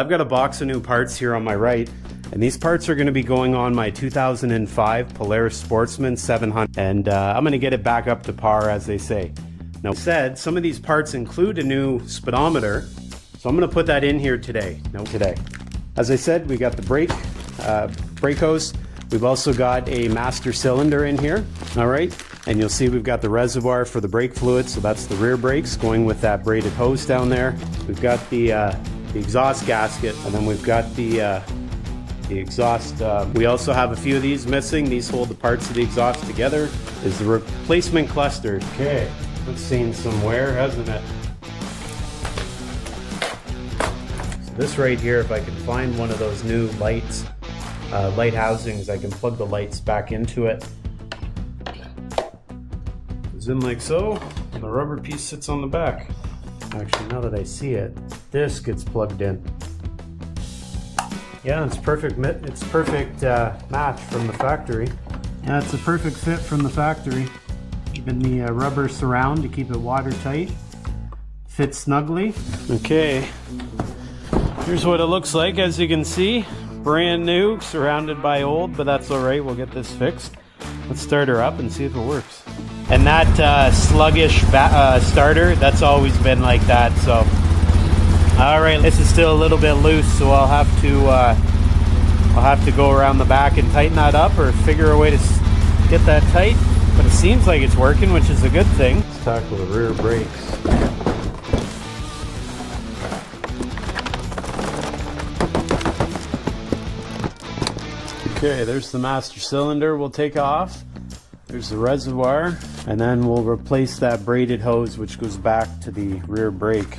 I've got a box of new parts here on my right, and these parts are going to be going on my 2005 Polaris Sportsman 700, and I'm going to get it back up to par, as they say. Now, said some of these parts include a new speedometer, so I'm going to put that in here today. As I said, we got the brake hose. We've also got a master cylinder in here, all right? And you'll see we've got the reservoir for the brake fluid, so that's the rear brakes going with that braided hose down there. We've got the exhaust gasket, and then we've got the exhaust. We also have a few of these missing. These hold the parts of the exhaust together. Is the replacement cluster. Okay, that's seen some wear, hasn't it? So this right here, if I can find one of those new lights, light housings, I can plug the lights back into it. Goes in like so, and the rubber piece sits on the back. Actually, now that I see it, this gets plugged in. Yeah, it's perfect. It's perfect match from the factory. Yeah, it's a perfect fit from the factory. Even the rubber surround to keep it watertight. Fits snugly. Okay, here's what it looks like. As you can see, brand new, surrounded by old, but that's all right. We'll get this fixed. Let's start her up and see if it works. And that sluggish starter, that's always been like that. So, all right, this is still a little bit loose, so I'll have to go around the back and tighten that up, or figure a way to get that tight. But it seems like it's working, which is a good thing. Let's tackle the rear brakes. Okay, there's the master cylinder we'll take off. There's the reservoir, and then we'll replace that braided hose which goes back to the rear brake.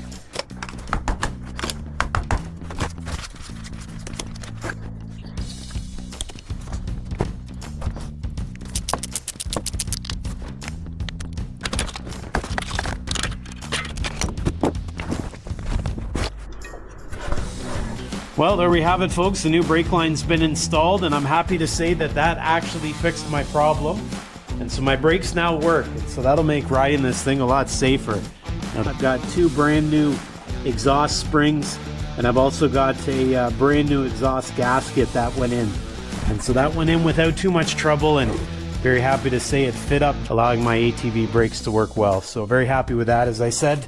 Well, there we have it, folks. The new brake line's been installed, and I'm happy to say that that actually fixed my problem. And so my brakes now work, so that'll make riding this thing a lot safer. And I've got two brand new exhaust springs, and I've also got a brand new exhaust gasket that went in. And so that went in without too much trouble, and very happy to say it fit up, allowing my ATV brakes to work well. So very happy with that, as I said.